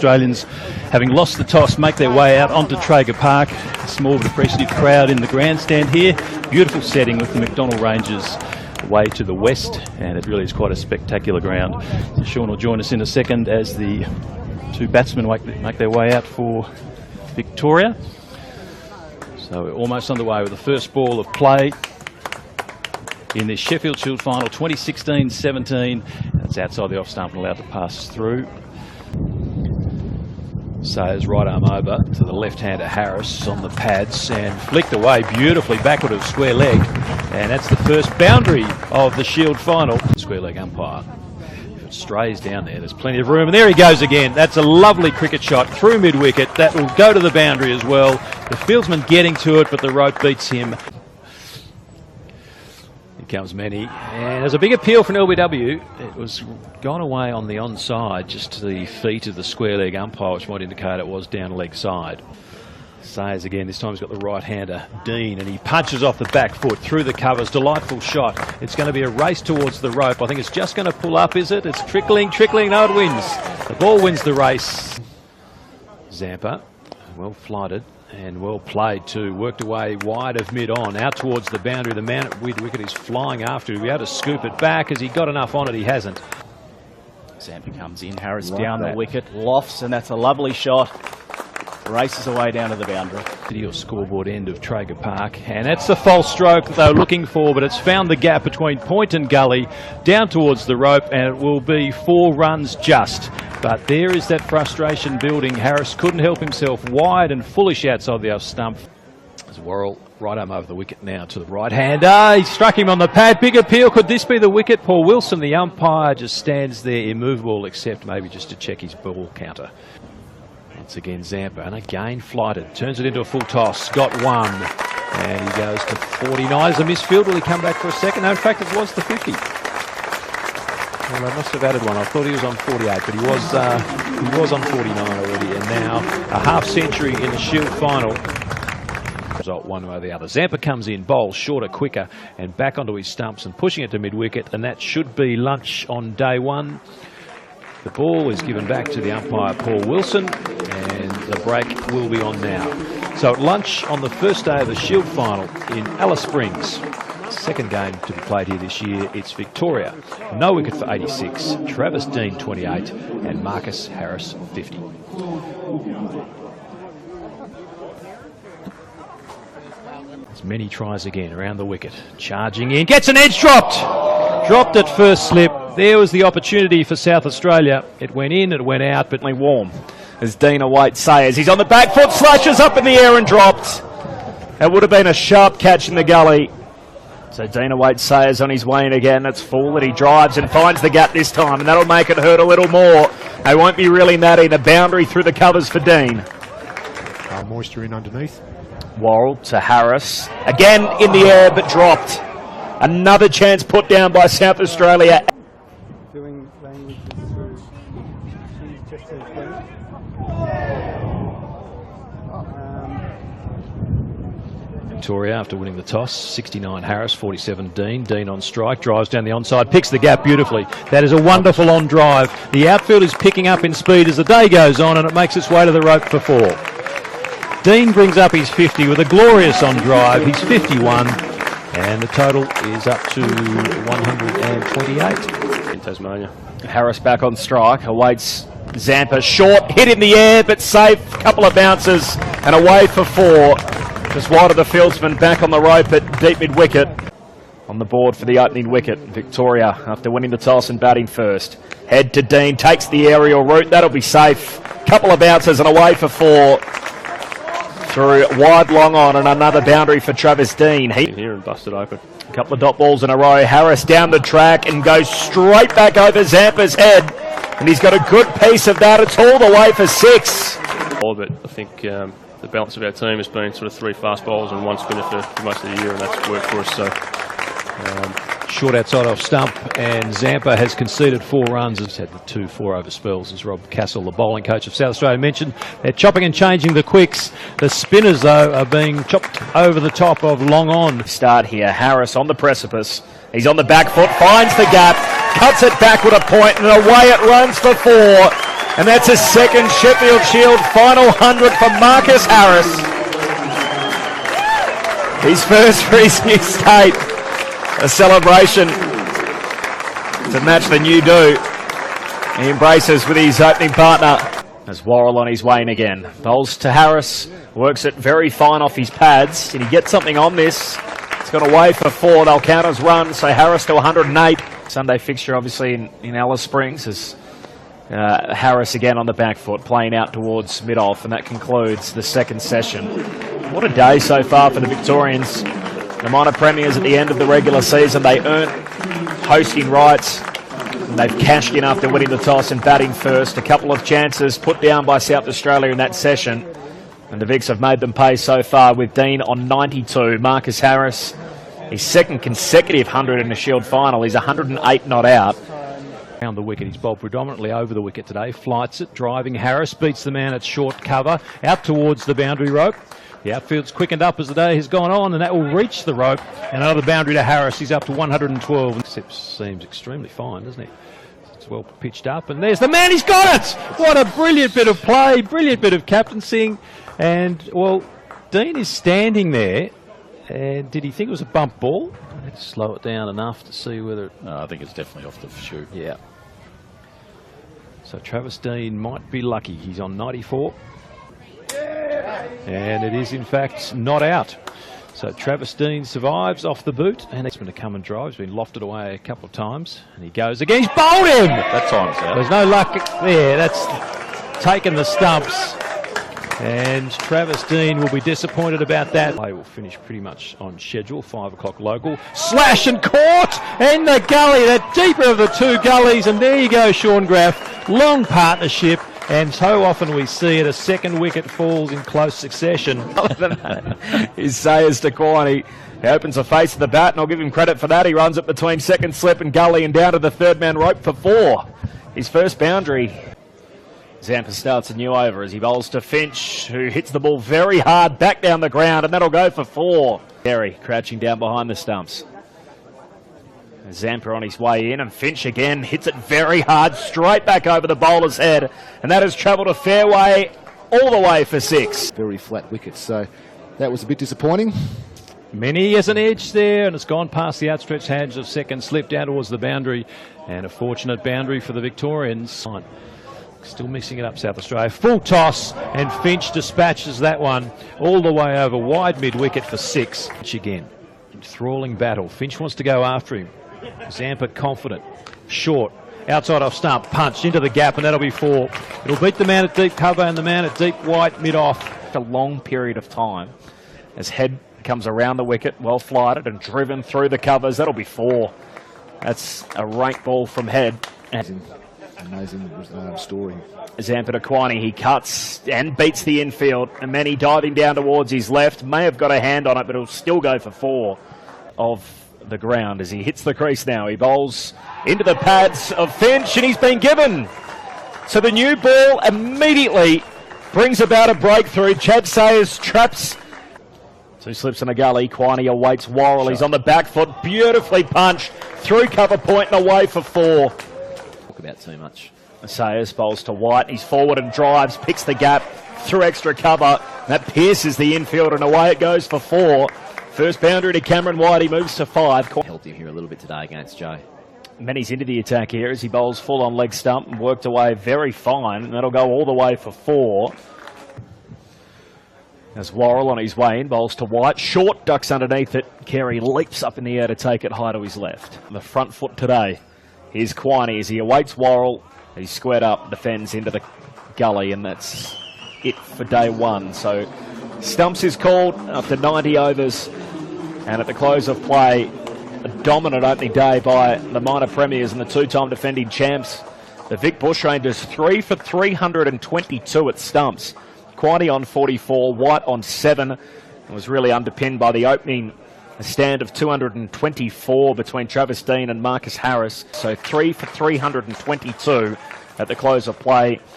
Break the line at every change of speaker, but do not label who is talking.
Australians, having lost the toss, make their way out onto Traeger Park. A small but appreciative crowd in the grandstand here. Beautiful setting with the McDonnell Ranges away to the west, and it really is quite a spectacular ground. So Sean will join us in a second as the two batsmen make their way out for Victoria. So we're almost underway with the first ball of play in this Sheffield Shield final 2016-17. It's outside the off stump and allowed to pass through. Sayers right arm over to the left-hander Harris on the pads and flicked away beautifully backward of square leg. And that's the first boundary of the Shield final. Square leg umpire. If it strays down there's plenty of room. And there he goes again. That's a lovely cricket shot through mid-wicket. That will go to the boundary as well. The fieldsman getting to it, but the rope beats him. Here comes Manny, and there's a big appeal for an LBW. It was gone away on the onside, just to the feet of the square leg umpire, which might indicate it was down leg side. Sayers again, this time he's got the right-hander, Dean, and he punches off the back foot through the covers. Delightful shot. It's going to be a race towards the rope. I think it's just going to pull up, is it? It's trickling. No, it wins. The ball wins the race. Zampa, well flighted. And well played too, worked away wide of mid-on, out towards the boundary. The man at mid-wicket is flying after. He'll be able to scoop it back. Has he got enough on it? He hasn't.
Zampa comes in, Harris down the wicket, lofts, and that's a lovely shot. Races away down to the boundary.
Your scoreboard end of Traeger Park, and that's the false stroke they were looking for, but it's found the gap between point and gully, down towards the rope, and it will be 4 runs just. But there is that frustration building. Harris couldn't help himself, wide and foolish outside the off stump. As Worrell right arm over the wicket now to the right-hander. He struck him on the pad. Big appeal. Could this be the wicket? Paul Wilson, the umpire, just stands there immovable, except maybe just to check his ball counter. Once again Zampa, and again flighted. Turns it into a full toss. Got one. And he goes to 49. As a misfield, will he come back for a second? No, in fact, it was the 50. Well, they must have added one. I thought he was on 48, but he was on 49 already. And now a half century in the Shield final. Result one way or the other. Zampa comes in, bowls shorter, quicker, and back onto his stumps and pushing it to mid-wicket. And that should be lunch on day one. The ball is given back to the umpire, Paul Wilson, and the break will be on now. So at lunch on the first day of the Shield final in Alice Springs. Second game to be played here this year, it's Victoria. No wicket for 86, Travis Dean 28 and Marcus Harris 50. As Many tries again around the wicket, charging in, gets an edge dropped! Dropped at first slip. There was the opportunity for South Australia. It went in, it went out, but
warm as Dean awaits Sayers. He's on the back foot, slashes up in the air and dropped. It would have been a sharp catch in the gully. So Dean awaits Sayers on his way in again. It's full, and he drives and finds the gap this time, and that'll make it hurt a little more. They won't be reeling that in. A boundary through the covers for Dean.
Moisture in underneath.
Worrell to Harris. Again in the air, but dropped. Another chance put down by South Australia.
Doing language through just as well.
Victoria after winning the toss, 69 Harris, 47 Dean. Dean on strike, drives down the onside, picks the gap beautifully. That is a wonderful on drive. The outfield is picking up in speed as the day goes on, and it makes its way to the rope for 4. Dean brings up his 50 with a glorious on drive. He's 51. And the total is up to 128.
In Tasmania. Harris back on strike, awaits Zampa. Short, hit in the air, but safe. Couple of bounces and away for 4. Just wide of the fieldsman, back on the rope at deep mid-wicket. On the board for the opening wicket, Victoria, after winning the toss and batting first. Head to Dean, takes the aerial route. That'll be safe. Couple of bounces and away for 4. Through wide long on, and another boundary for Travis Dean.
Here and busted open.
A couple of dot balls in a row. Harris down the track and goes straight back over Zampa's head. And he's got a good piece of that. It's all the way for 6.
But I think the balance of our team has been sort of 3 fast bowlers and 1 spinner for most of the year, and that's worked for us. So
short outside off stump, and Zampa has conceded 4 runs. He's had the 2 4-over spells, as Rob Castle, the bowling coach of South Australia, mentioned. They're chopping and changing the quicks. The spinners, though, are being chopped over the top of long on.
Start here. Harris on the precipice. He's on the back foot, finds the gap, cuts it back with a point, and away it runs for 4. And that's a second Sheffield Shield final 100 for Marcus Harris. His first for his new state. A celebration to match the new do. He embraces with his opening partner as Worrell on his way in again. Bowls to Harris, works it very fine off his pads, and he gets something on this. It's got away for 4, they'll count as run, so Harris to 108. Sunday fixture obviously in Alice Springs as Harris again on the back foot, playing out towards mid-off, and that concludes the second session. What a day so far for the Victorians. The minor premiers at the end of the regular season, they earned hosting rights. And they've cashed in after winning the toss and batting first. A couple of chances put down by South Australia in that session. And the Vics have made them pay so far with Dean on 92. Marcus Harris, his second consecutive 100 in the Shield final. He's 108 not out.
Around the wicket, he's bowled predominantly over the wicket today. Flights it, driving. Harris beats the man at short cover, out towards the boundary rope. The outfield's quickened up as the day has gone on, and that will reach the rope. And another boundary to Harris. He's up to 112. Seems extremely fine, doesn't he? It's well pitched up, and there's the man. He's got it! What a brilliant bit of play, brilliant bit of captaincing. And, well, Dean is standing there. And did he think it was a bump ball? Let's slow it down enough to see whether...
No, I think it's definitely off the shoe.
Yeah. So Travis Dean might be lucky. He's on 94. And it is, in fact, not out. So Travis Dean survives off the boot, and he's going to come and drive. He's been lofted away a couple of times, and he goes again. He's bowled him!
That time's out.
There's no luck there. That's taken the stumps. And Travis Dean will be disappointed about that. Play will finish pretty much on schedule, 5 o'clock local. Slash and caught! And the gully, the deeper of the two gullies. And there you go, Sean Graff. Long partnership. And so often we see it, a second wicket falls in close succession.
His Sayers to Quiney. He opens the face of the bat, and I'll give him credit for that. He runs it between second slip and gully and down to the third man rope for 4. His first boundary. Zampa starts a new over as he bowls to Finch, who hits the ball very hard back down the ground, and that'll go for 4. Gary crouching down behind the stumps. Zampa on his way in, and Finch again hits it very hard straight back over the bowler's head, and that has travelled a fairway all the way for 6.
Very flat wickets, so that was a bit disappointing.
Many as an edge there, and it's gone past the outstretched hands of second slip down towards the boundary, and a fortunate boundary for the Victorians. Still mixing it up, South Australia. Full toss, and Finch dispatches that one all the way over wide mid-wicket for 6. Finch again, enthralling battle. Finch wants to go after him. Zampa confident, short, outside off stump, punch into the gap, and that'll be 4. It'll beat the man at deep cover and the man at deep white mid-off.
A long period of time as head comes around the wicket, well flighted and driven through the covers. That'll be 4. That's a rank ball from head.
Amazing story.
Zampa to Quiney, he cuts and beats the infield, and Manny diving down towards his left, may have got a hand on it, but it'll still go for 4 of the ground as he hits the crease now. He bowls into the pads of Finch, and he's been given. So the new ball immediately brings about a breakthrough. Chad Sayers traps. 2 slips in a gully. Quiney awaits Worrell. He's on the back foot, beautifully punched through cover point and away for 4.
Talk about too much.
Sayers bowls to White. He's forward and drives, picks the gap through extra cover. That pierces the infield, and away it goes for 4. First boundary to Cameron White. He moves to 5.
Helped him here a little bit today against Joe.
Manny's into the attack here as he bowls full on leg stump and worked away very fine. And that'll go all the way for 4. As Worrell on his way in, bowls to White. Short, ducks underneath it. Carey leaps up in the air to take it high to his left. On the front foot today. Here's Quiney as he awaits Worrell. He's squared up, defends into the gully, and that's it for day 1. So stumps is called after 90 overs, and at the close of play, a dominant opening day by the minor premiers and the 2-time defending champs. The Vic Bushrangers 3 for 322 at stumps. Quiney on 44, White on 7. It was really underpinned by the opening stand of 224 between Travis Dean and Marcus Harris. So 3 for 322 at the close of play.